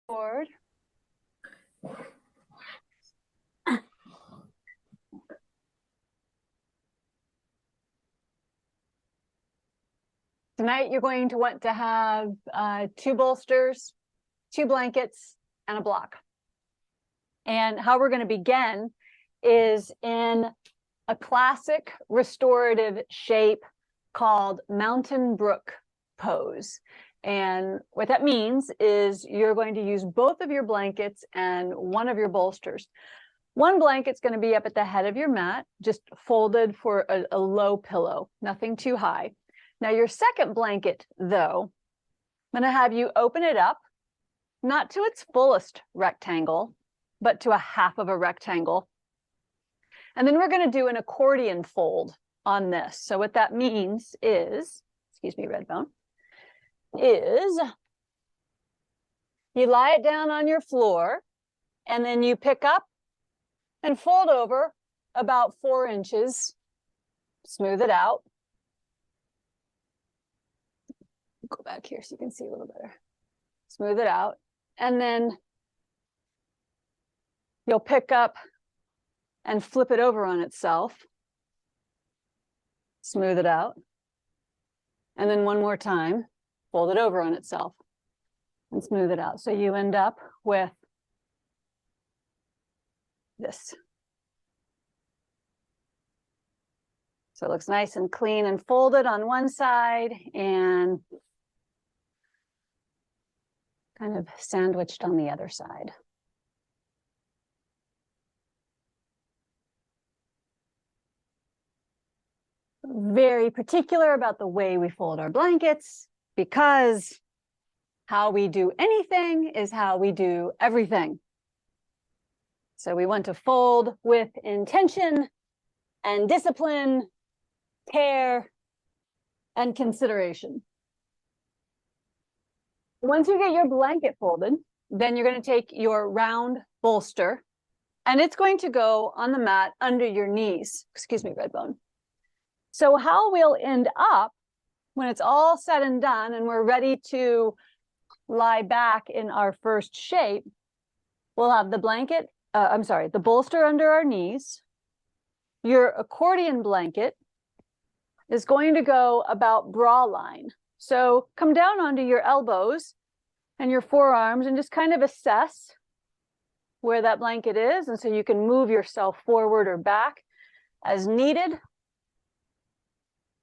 Forward. Tonight you're going to want to have 2 bolsters, 2 blankets, and a block. And how we're going to begin is in a classic restorative shape called Mountain Brook Pose. And what that means is you're going to use both of your blankets and one of your bolsters. One blanket's going to be up at the head of your mat, just folded for a low pillow, nothing too high. Now your second blanket, though, I'm going to have you open it up, not to its fullest rectangle, but to a half of a rectangle. And then we're going to do an accordion fold on this. So what that means is, excuse me, Redbone, is you lie it down on your floor, and then you pick up and fold over about 4 inches, smooth it out. Go back here so you can see a little better. Smooth it out. And then you'll pick up and flip it over on itself. Smooth it out. And then one more time, fold it over on itself and smooth it out. So you end up with this. So it looks nice and clean and folded on one side and kind of sandwiched on the other side. Very particular about the way we fold our blankets, because how we do anything is how we do everything. So we want to fold with intention and discipline, care, and consideration. Once you get your blanket folded, then you're going to take your round bolster, and it's going to go on the mat under your knees. Excuse me, Redbone. So how we'll end up when it's all said and done and we're ready to lie back in our first shape, we'll have the blanket, the bolster under our knees. Your accordion blanket is going to go about bra line. So come down onto your elbows and your forearms and just kind of assess where that blanket is. And so you can move yourself forward or back as needed.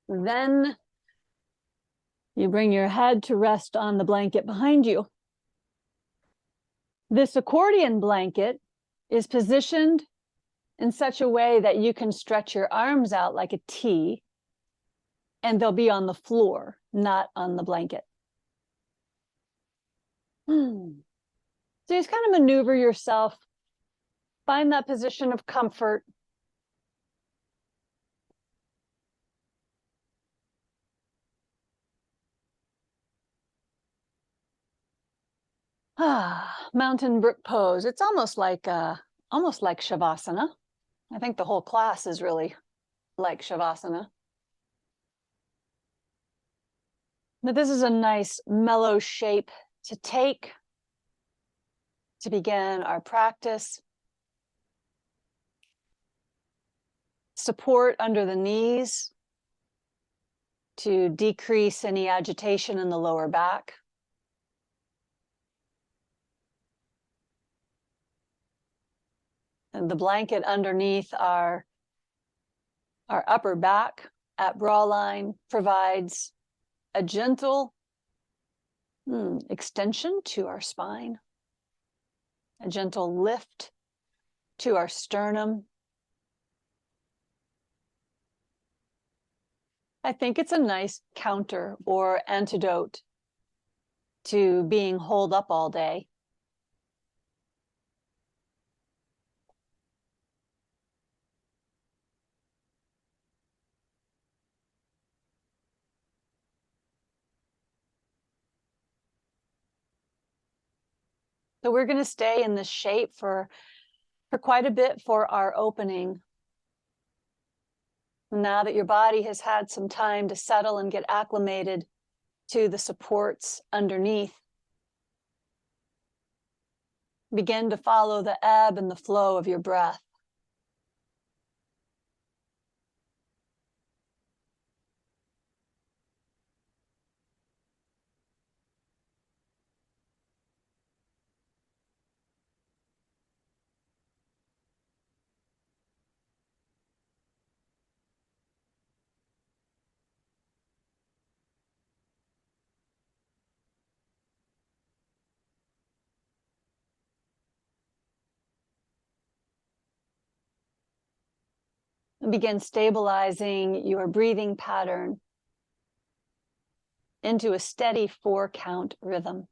Then you bring your head to rest on the blanket behind you. This accordion blanket is positioned in such a way that you can stretch your arms out like a T, and they'll be on the floor, not on the blanket. So you just kind of maneuver yourself, find that position of comfort. Mountain Brook Pose. It's almost like Shavasana. I think the whole class is really like Shavasana. But this is a nice mellow shape to take to begin our practice. Support under the knees to decrease any agitation in the lower back. And the blanket underneath our upper back at bra line provides a gentle extension to our spine, a gentle lift to our sternum. I think it's a nice counter or antidote to being holed up all day. So we're going to stay in this shape for quite a bit for our opening. Now that your body has had some time to settle and get acclimated to the supports underneath, Begin to follow the ebb and the flow of your breath. And begin stabilizing your breathing pattern into a steady 4-count rhythm.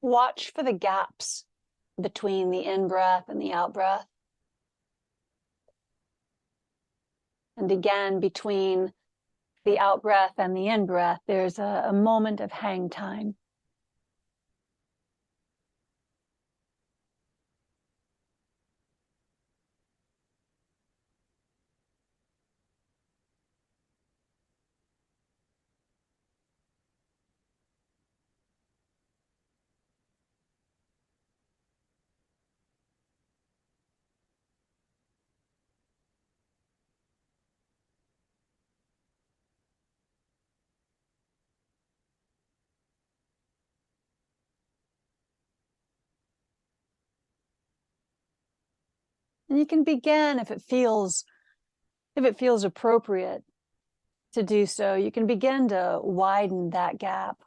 Watch for the gaps between the in-breath and the out-breath. And again, between the out-breath and the in-breath, there's a moment of hang time. And you can begin, if it feels appropriate to do so, you can begin to widen that gap.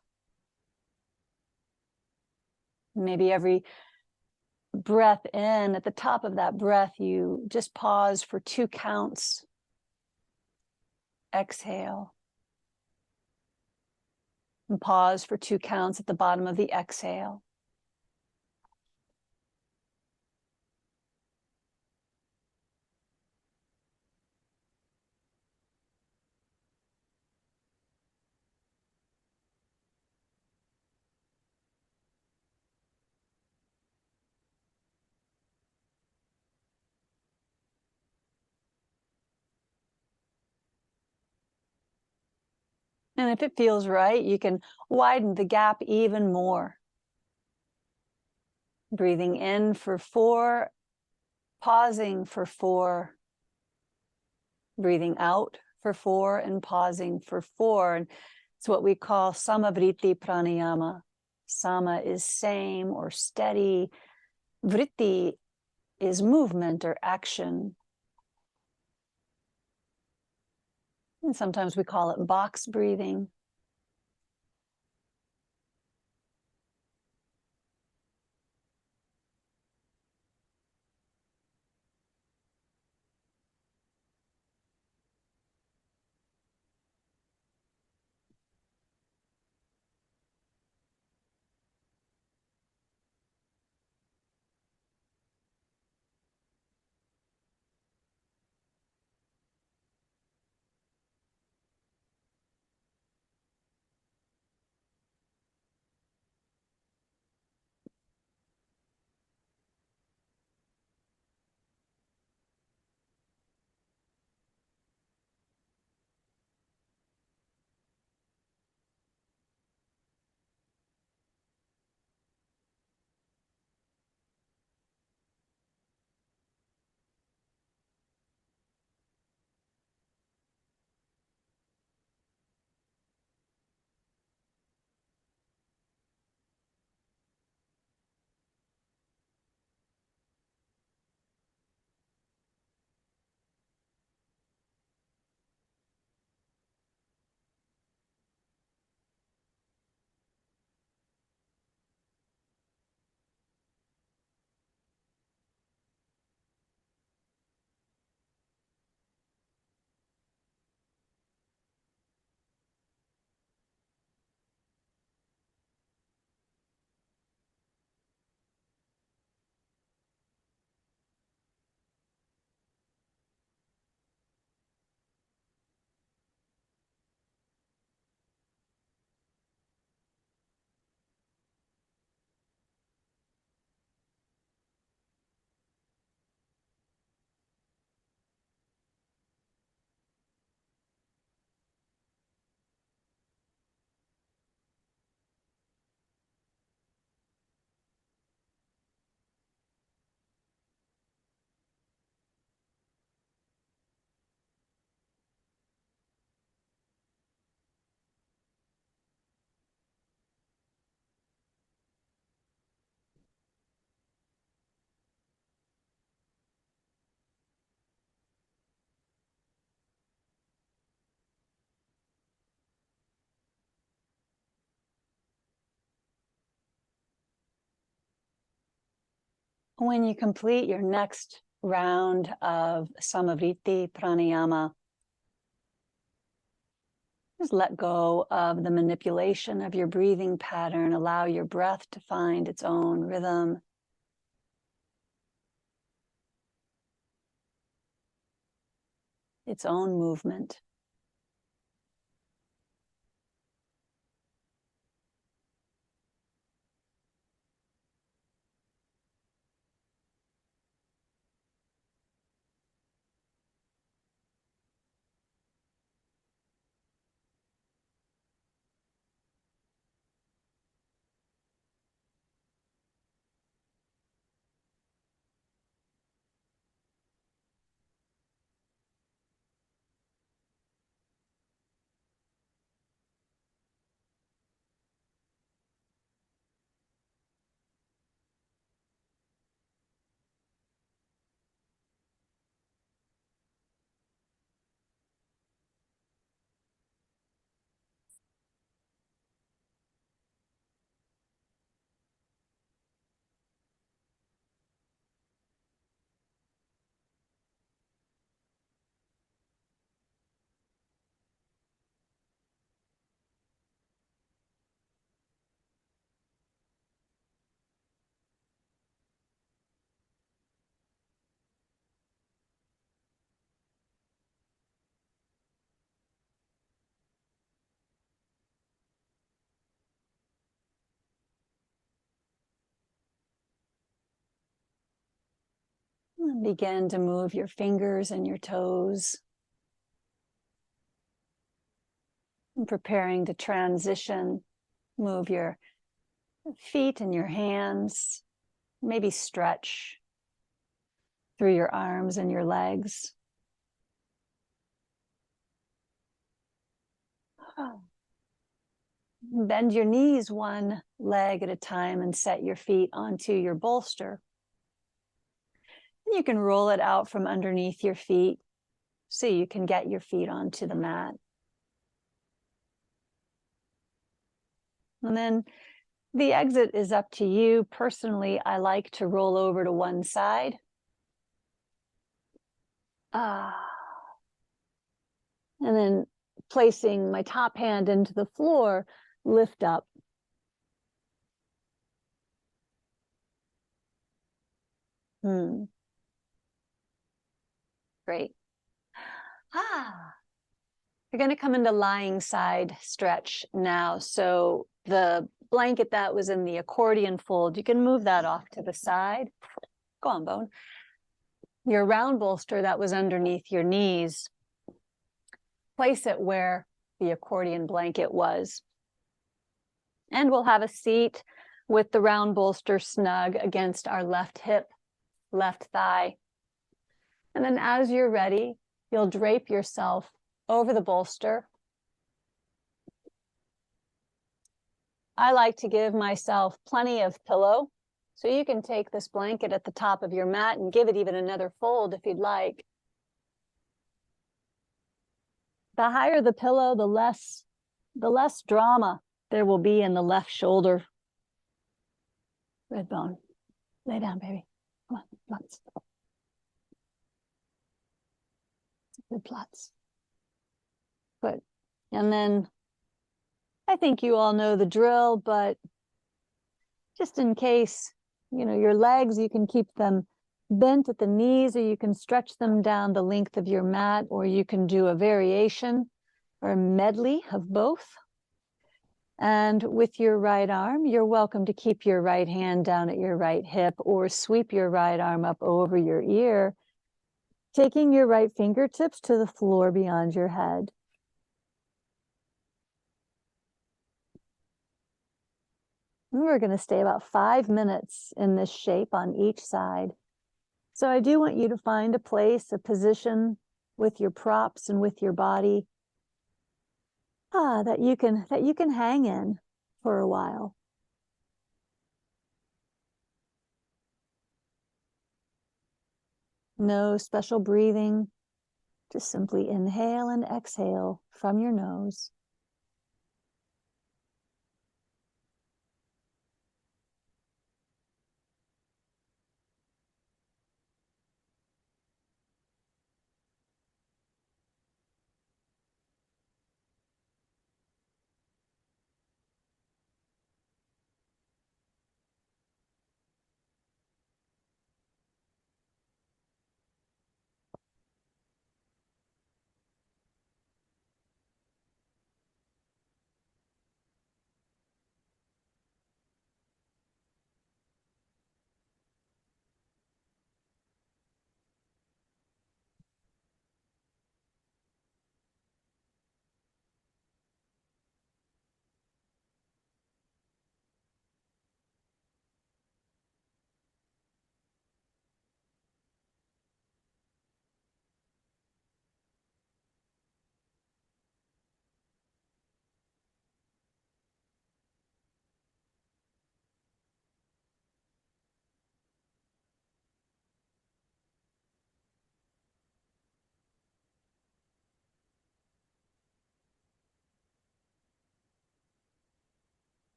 Maybe every breath in, at the top of that breath, you just pause for 2 counts. Exhale. And pause for 2 counts at the bottom of the exhale. And if it feels right, you can widen the gap even more. Breathing in for 4, pausing for 4, breathing out for 4, and pausing for 4. And it's what we call Same Vrtti Pranayama. Sama is same or steady. Vritti is movement or action. And sometimes we call it box breathing. When you complete your next round of Same Vrtti Pranayama, just let go of the manipulation of your breathing pattern. Allow your breath to find its own rhythm. Its own movement. And begin to move your fingers and your toes. And preparing to transition, move your feet and your hands. Maybe stretch through your arms and your legs. Bend your knees one leg at a time and set your feet onto your bolster. You can roll it out from underneath your feet so you can get your feet onto the mat. And then the exit is up to you. Personally, I like to roll over to one side. And then placing my top hand into the floor, lift up. Great. You're going to come into lying side stretch now. So the blanket that was in the accordion fold, you can move that off to the side. Go on, Bone. Your round bolster that was underneath your knees, place it where the accordion blanket was. And we'll have a seat with the round bolster snug against our left hip, left thigh. And then as you're ready, you'll drape yourself over the bolster. I like to give myself plenty of pillow, so you can take this blanket at the top of your mat and give it even another fold if you'd like. The higher the pillow, the less drama there will be in the left shoulder. Red Bone, lay down, baby. Come on, Plutz. Good Plutz. Good. And then I think you all know the drill, but just in case, your legs, you can keep them bent at the knees, or you can stretch them down the length of your mat, or you can do a variation or a medley of both. And with your right arm, you're welcome to keep your right hand down at your right hip or sweep your right arm up over your ear, taking your right fingertips to the floor beyond your head. And we're going to stay about 5 minutes in this shape on each side. So I do want you to find a place, a position with your props and with your body that you can hang in for a while. No special breathing, just simply inhale and exhale from your nose.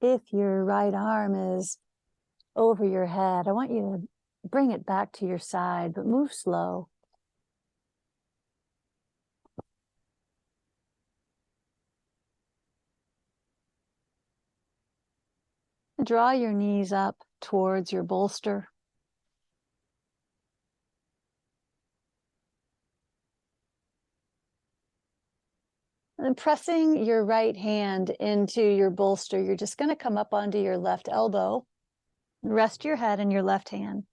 if your right arm is over your head, I want you to bring it back to your side, but move slow. Draw your knees up towards your bolster. And pressing your right hand into your bolster, you're just going to come up onto your left elbow. Rest your head in your left hand.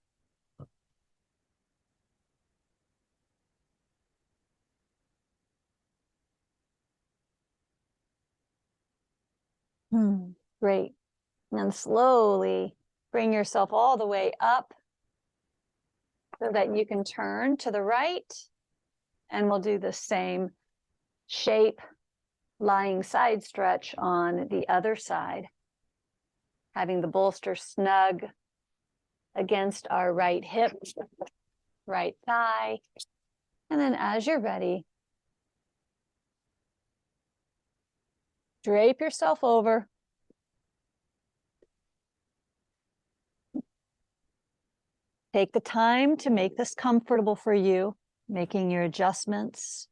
Great. And slowly bring yourself all the way up so that you can turn to the right. And we'll do the same shape lying side stretch on the other side, having the bolster snug against our right hip, right thigh. And then as you're ready, drape yourself over. Take the time to make this comfortable for you, making your adjustments.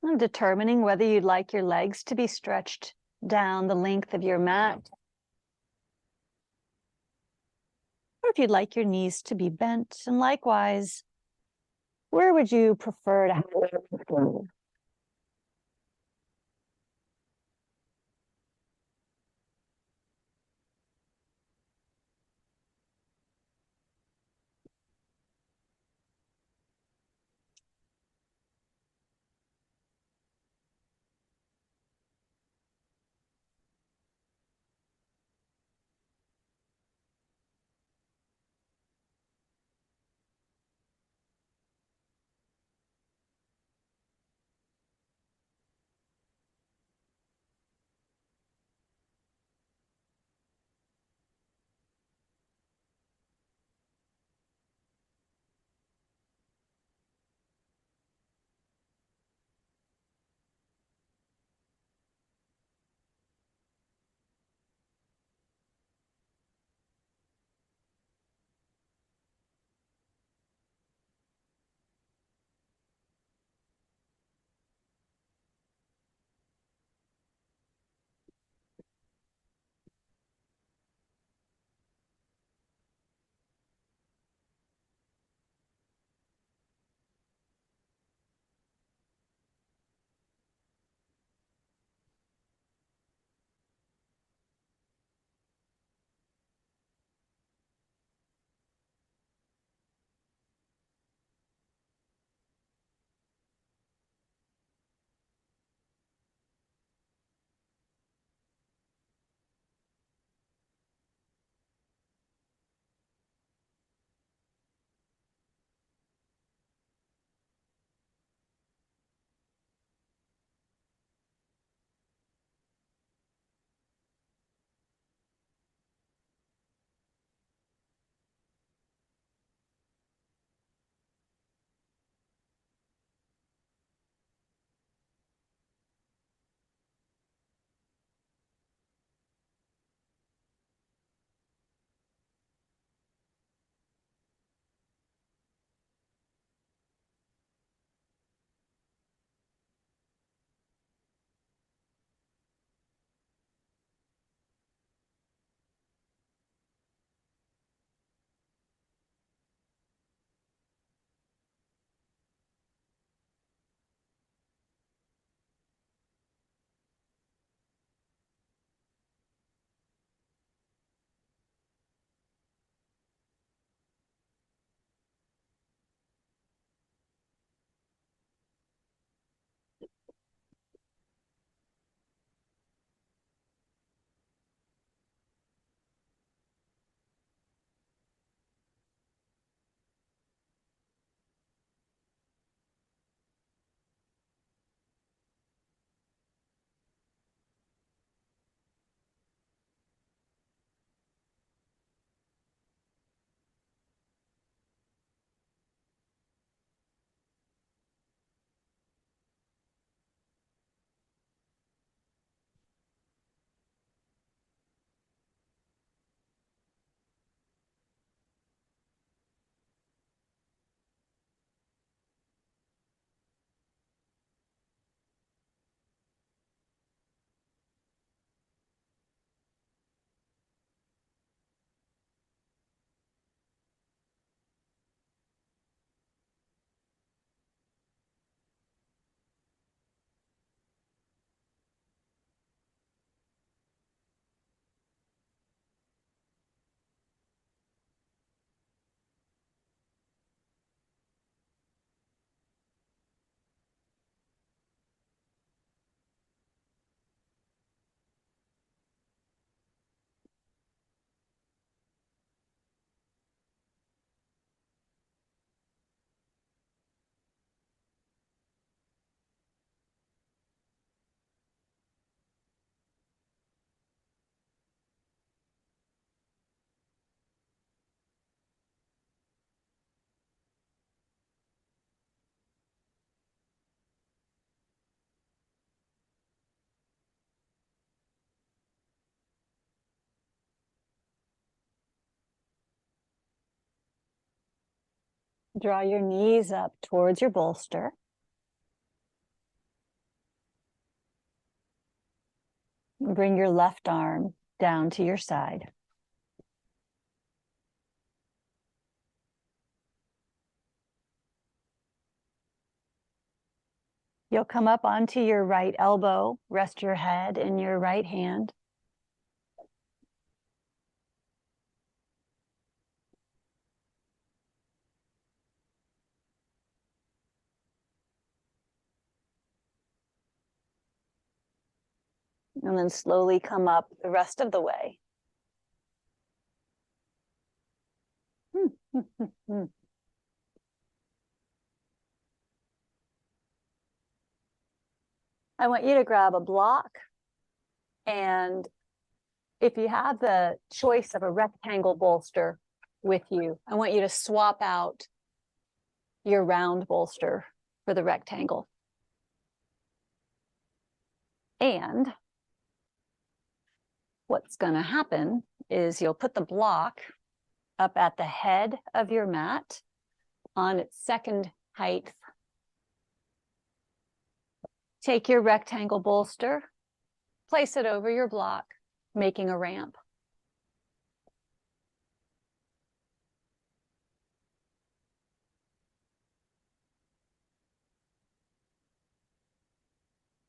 And determining whether you'd like your legs to be stretched down the length of your mat, or if you'd like your knees to be bent. And likewise, where would you prefer to have it? Draw your knees up towards your bolster. Bring your left arm down to your side. You'll come up onto your right elbow, rest your head in your right hand. And then slowly come up the rest of the way. I want you to grab a block, and if you have the choice of a rectangle bolster with you, I want you to swap out your round bolster for the rectangle. And what's going to happen is you'll put the block up at the head of your mat on its second height. Take your rectangle bolster, place it over your block, making a ramp.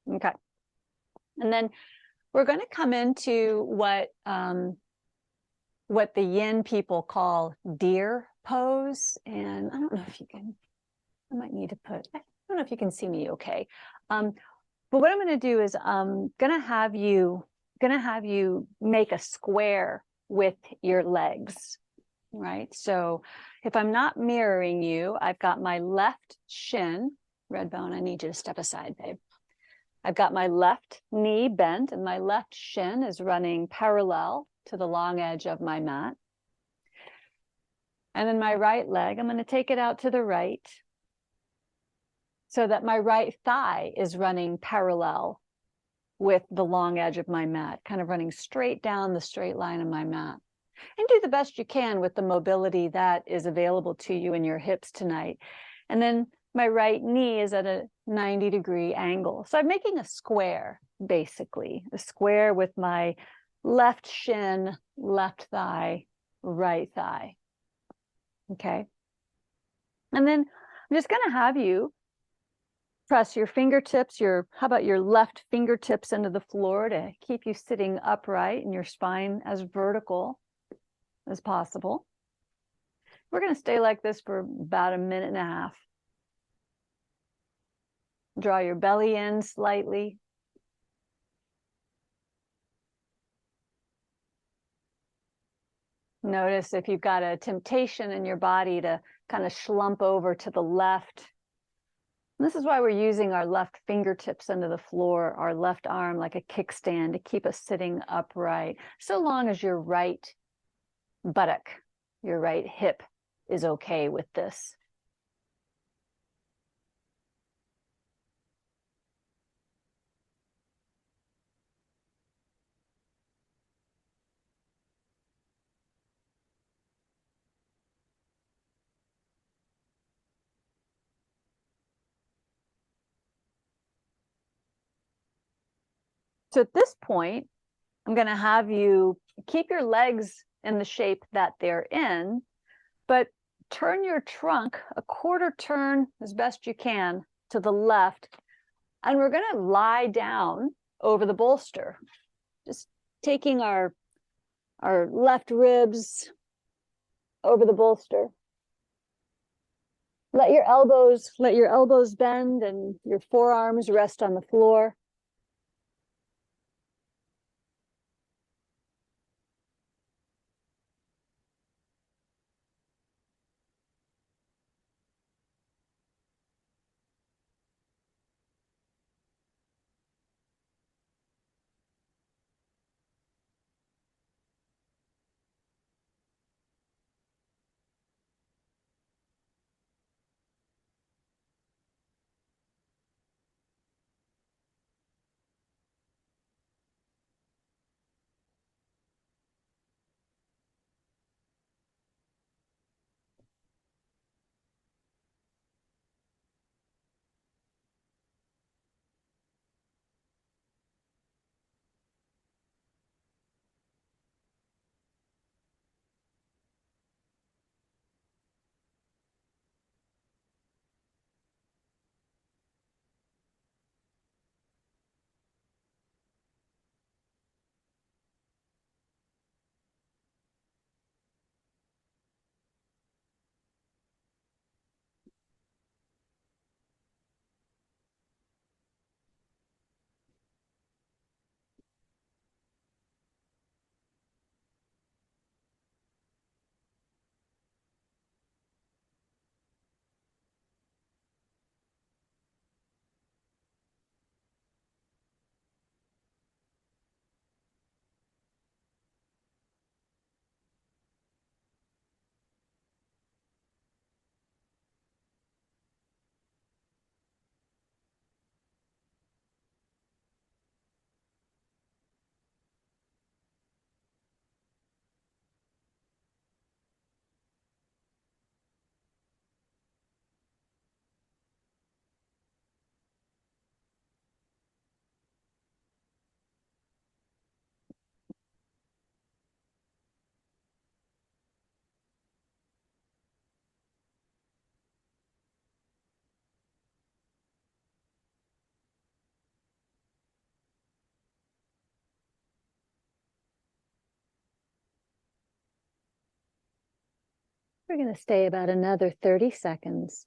Okay. And then we're going to come into what the yin people call deer pose. And I don't know if you can, I might need to put, I don't know if you can see me okay. But what I'm going to do is I'm going to have you make a square with your legs, right? So if I'm not mirroring you, I've got my left shin, Redbone, I need you to step aside, babe. I've got my left knee bent and my left shin is running parallel to the long edge of my mat. And then my right leg, I'm going to take it out to the right so that my right thigh is running parallel with the long edge of my mat, kind of running straight down the straight line of my mat. And do the best you can with the mobility that is available to you in your hips tonight. And then my right knee is at a 90-degree angle. So I'm making a square, basically, a square with my left shin, left thigh, right thigh. Okay. And then I'm just going to have you press your fingertips, how about your left fingertips into the floor to keep you sitting upright and your spine as vertical as possible. We're going to stay like this for about a minute and a half. Draw your belly in slightly. Notice if you've got a temptation in your body to kind of slump over to the left. And this is why we're using our left fingertips under the floor, our left arm like a kickstand to keep us sitting upright, so long as your right buttock, your right hip is okay with this. So at this point, I'm going to have you keep your legs in the shape that they're in, but turn your trunk a quarter turn as best you can to the left. And we're going to lie down over the bolster, just taking our left ribs over the bolster. Let your elbows bend and your forearms rest on the floor. We're going to stay about another 30 seconds.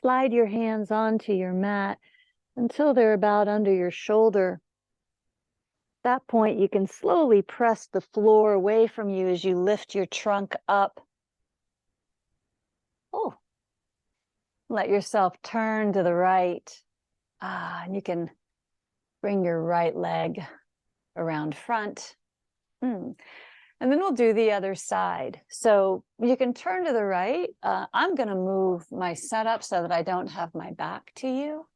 Slide your hands onto your mat until they're about under your shoulder. At that point, you can slowly press the floor away from you as you lift your trunk up. Oh, let yourself turn to the right. And you can bring your right leg around front. And then we'll do the other side. So you can turn to the right. I'm going to move my setup so that I don't have my back to you.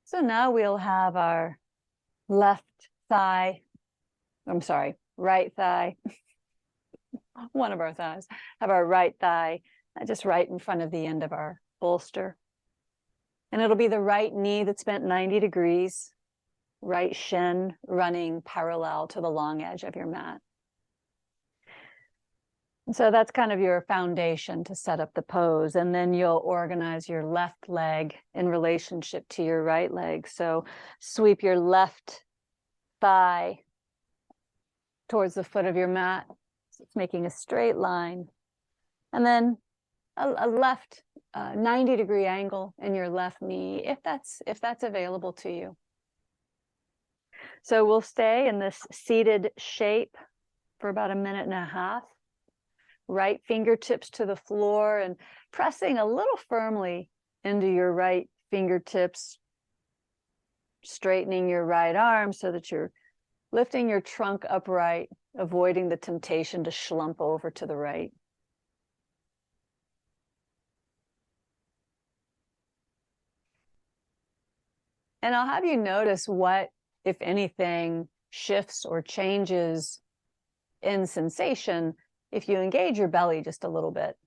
So now we'll have our right thigh, one of our thighs, have our right thigh just right in front of the end of our bolster. And it'll be the right knee that's bent 90 degrees, right shin running parallel to the long edge of your mat. And so that's kind of your foundation to set up the pose. And then you'll organize your left leg in relationship to your right leg. So sweep your left thigh towards the foot of your mat. So it's making a straight line. And then a left 90-degree angle in your left knee, if that's available to you. So we'll stay in this seated shape for about a minute and a half. Right fingertips to the floor and pressing a little firmly into your right fingertips, straightening your right arm so that you're lifting your trunk upright, avoiding the temptation to slump over to the right. And I'll have you notice what, if anything, shifts or changes in sensation if you engage your belly just a little bit.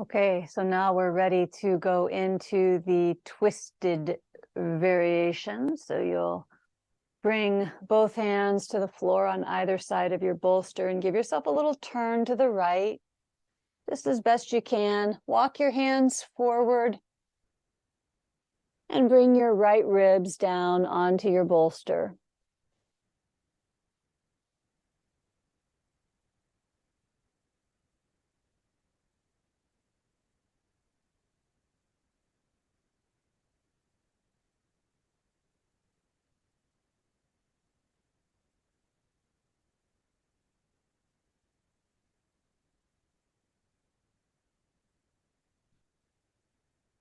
Okay, so now we're ready to go into the twisted variation. So you'll bring both hands to the floor on either side of your bolster and give yourself a little turn to the right, just as best you can. Walk your hands forward and bring your right ribs down onto your bolster.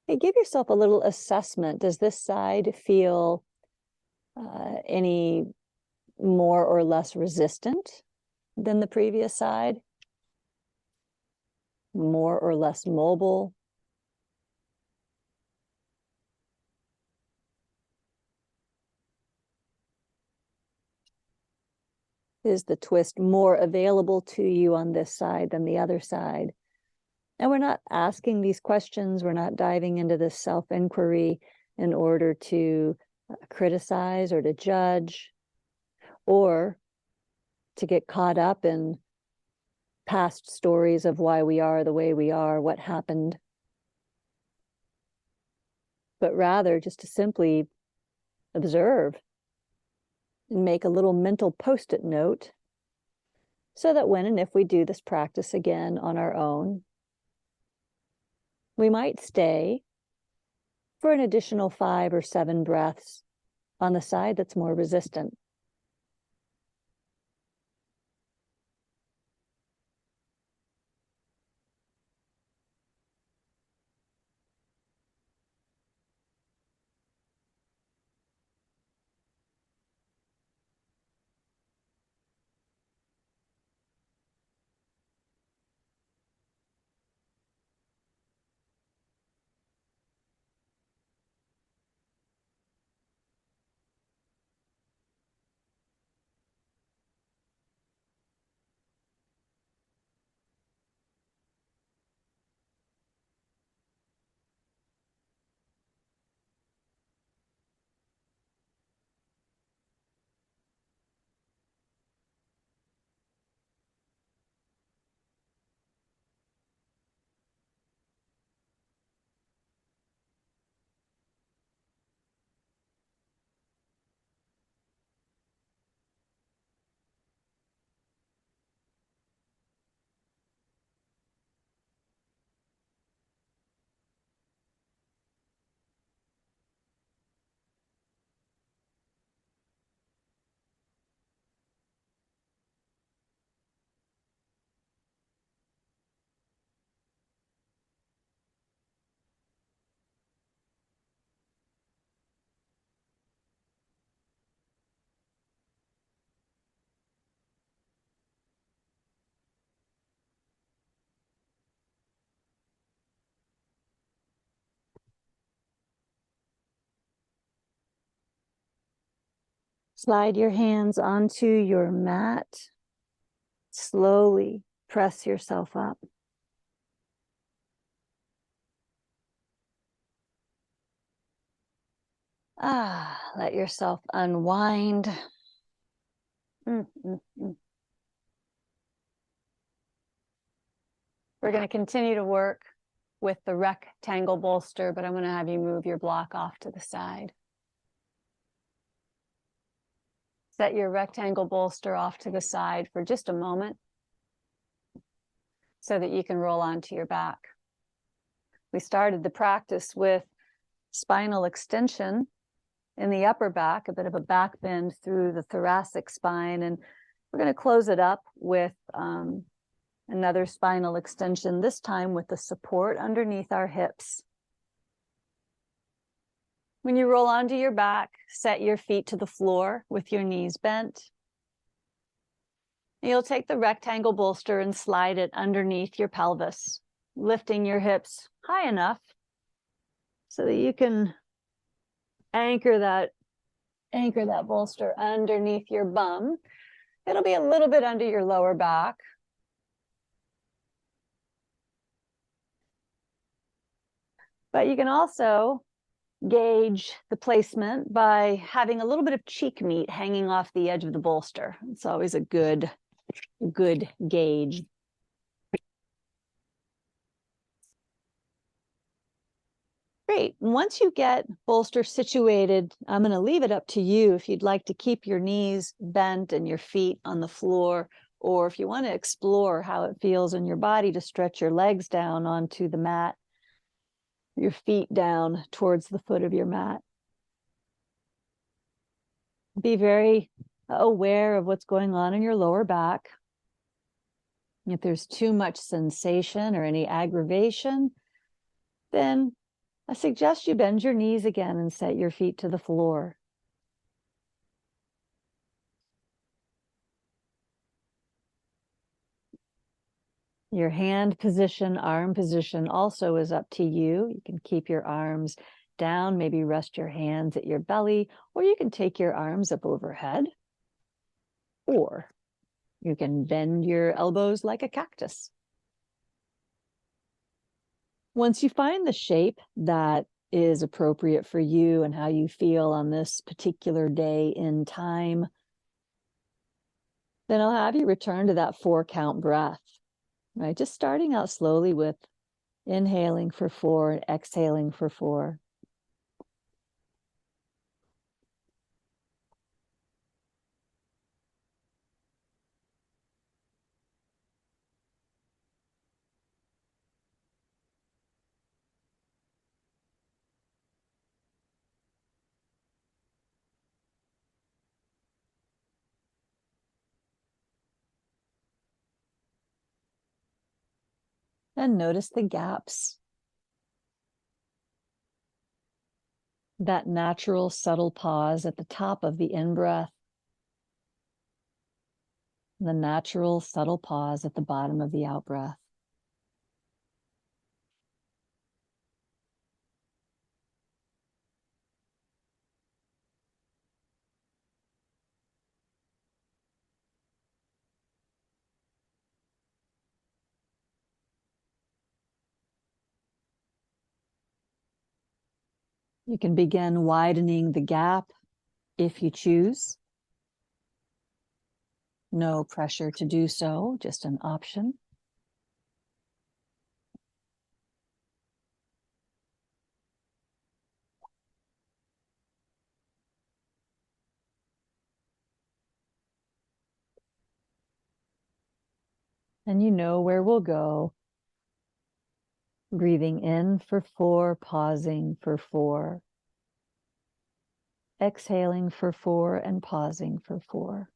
Hey, give yourself a little assessment. Does this side feel any more or less resistant than the previous side? More or less mobile? Is the twist more available to you on this side than the other side? And we're not asking these questions. We're not diving into this self-inquiry in order to criticize or to judge or to get caught up in past stories of why we are the way we are, what happened. But rather just to simply observe and make a little mental post-it note so that when and if we do this practice again on our own, we might stay for an additional 5 or 7 breaths on the side that's more resistant. Slide your hands onto your mat. Slowly press yourself up. Let yourself unwind. We're going to continue to work with the rectangle bolster, but I'm going to have you move your block off to the side. Set your rectangle bolster off to the side for just a moment so that you can roll onto your back. We started the practice with spinal extension in the upper back, a bit of a back bend through the thoracic spine, and we're going to close it up with another spinal extension, this time with the support underneath our hips. When you roll onto your back, set your feet to the floor with your knees bent. You'll take the rectangle bolster and slide it underneath your pelvis, lifting your hips high enough so that you can anchor that bolster underneath your bum. It'll be a little bit under your lower back. But you can also gauge the placement by having a little bit of cheek meat hanging off the edge of the bolster. It's always a good gauge. Great. Once you get bolster situated, I'm going to leave it up to you if you'd like to keep your knees bent and your feet on the floor, or if you want to explore how it feels in your body to stretch your legs down onto the mat, your feet down towards the foot of your mat. Be very aware of what's going on in your lower back. If there's too much sensation or any aggravation, then I suggest you bend your knees again and set your feet to the floor. Your hand position, arm position also is up to you. You can keep your arms down, maybe rest your hands at your belly, or you can take your arms up overhead, or you can bend your elbows like a cactus. Once you find the shape that is appropriate for you and how you feel on this particular day in time, then I'll have you return to that 4-count breath, right? Just starting out slowly with inhaling for 4 and exhaling for 4. And notice the gaps. That natural, subtle pause at the top of the in-breath. The natural, subtle pause at the bottom of the out-breath. You can begin widening the gap if you choose. No pressure to do so, just an option. And you know where we'll go. Breathing in for 4, pausing for 4. Exhaling for 4 and pausing for 4.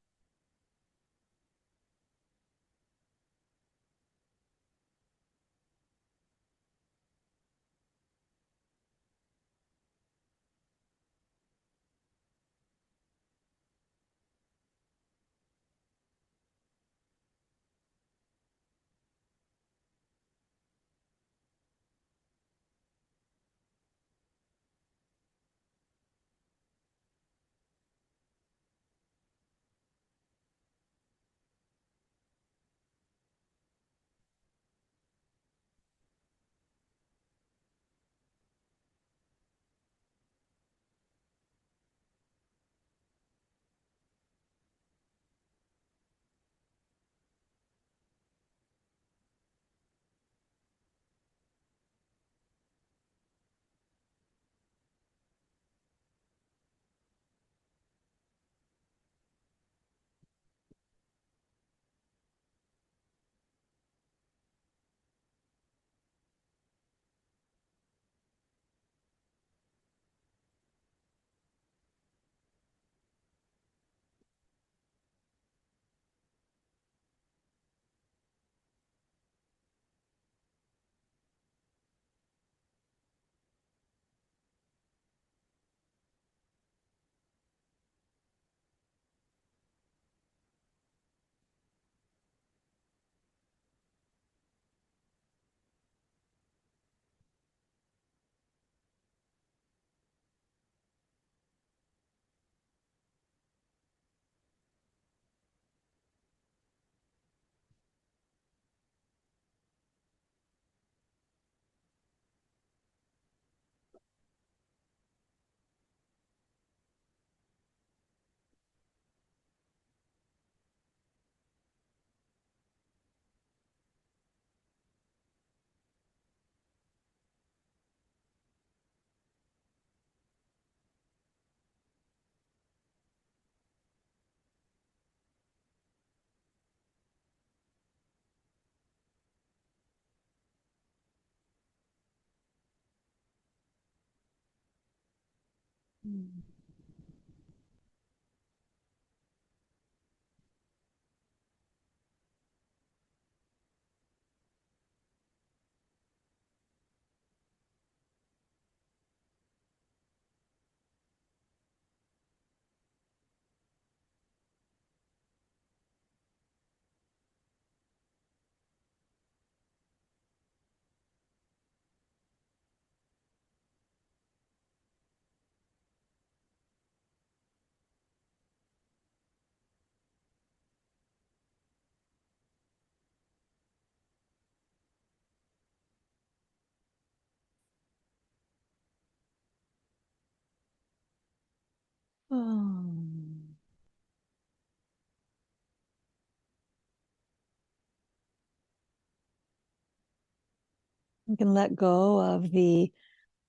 You can let go of the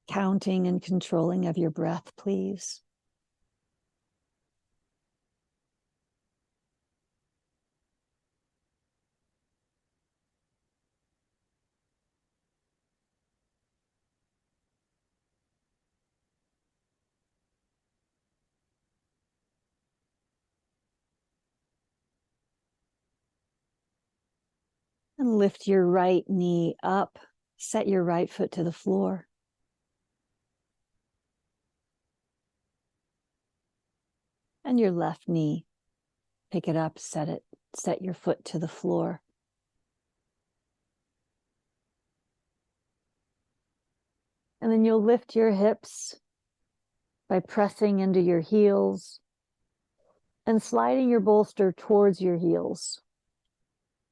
counting and controlling of your breath, please. And lift your right knee up. Set your right foot to the floor. And your left knee, pick it up, set your foot to the floor. And then you'll lift your hips by pressing into your heels and sliding your bolster towards your heels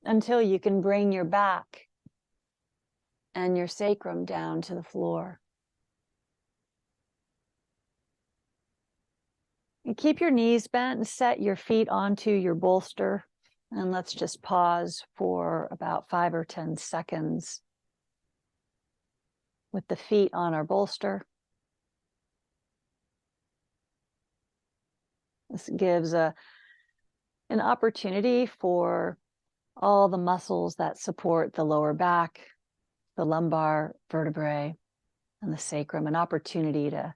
until you can bring your back and your sacrum down to the floor. And keep your knees bent and set your feet onto your bolster. And let's just pause for about 5 or 10 seconds with the feet on our bolster. This gives an opportunity for all the muscles that support the lower back, the lumbar vertebrae, and the sacrum, an opportunity to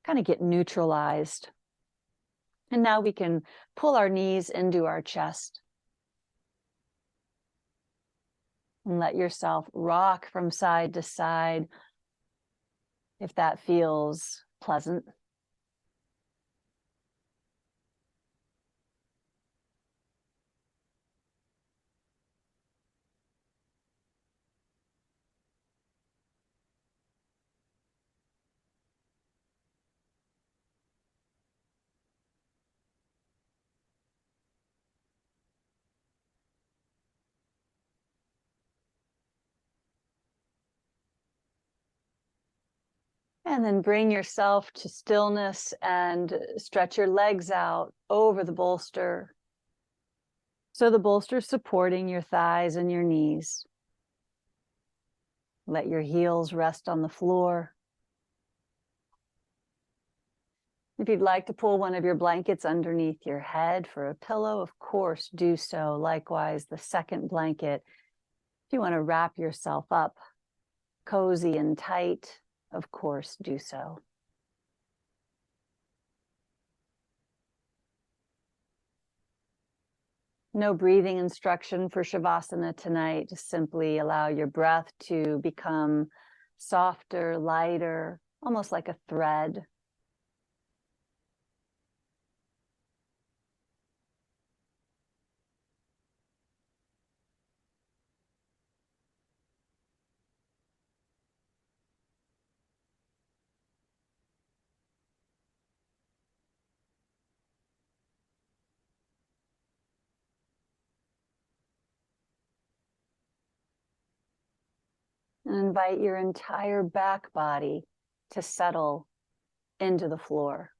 kind of get neutralized. And now we can pull our knees into our chest and let yourself rock from side to side if that feels pleasant. And then bring yourself to stillness and stretch your legs out over the bolster. So the bolster is supporting your thighs and your knees. Let your heels rest on the floor. If you'd like to pull one of your blankets underneath your head for a pillow, of course, do so. Likewise, the second blanket. If you want to wrap yourself up cozy and tight, of course, do so. No breathing instruction for Shavasana tonight. Just simply allow your breath to become softer, lighter, almost like a thread. And invite your entire back body to settle into the floor.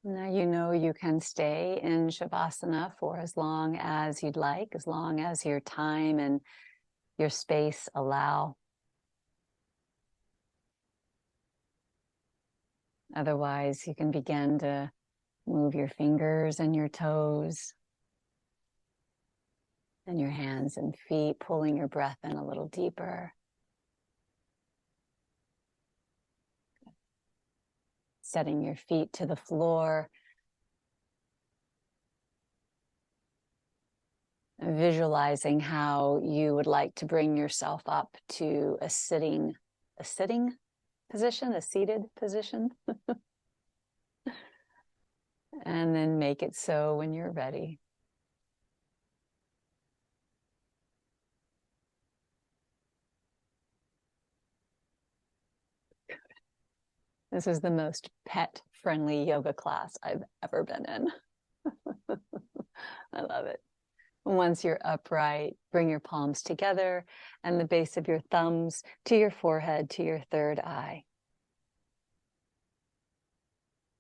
Now you know you can stay in Shavasana for as long as you'd like, as long as your time and your space allow. Otherwise, you can begin to move your fingers and your toes and your hands and feet, pulling your breath in a little deeper. Setting your feet to the floor. Visualizing how you would like to bring yourself up to a sitting position, a seated position. And then make it so when you're ready. This is the most pet-friendly yoga class I've ever been in. I love it. Once you're upright, bring your palms together and the base of your thumbs to your forehead, to your third eye.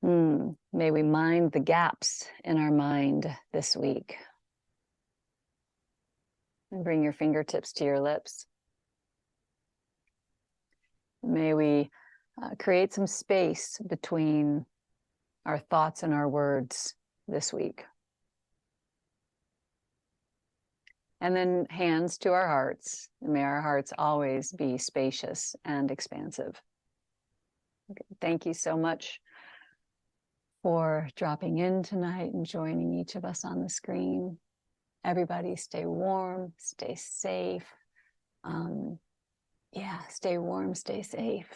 May we mind the gaps in our mind this week. And bring your fingertips to your lips. May we create some space between our thoughts and our words this week. And then hands to our hearts. May our hearts always be spacious and expansive. Okay. Thank you so much for dropping in tonight and joining each of us on the screen. Everybody stay warm, stay safe. Stay warm, stay safe.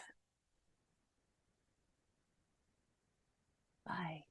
Bye.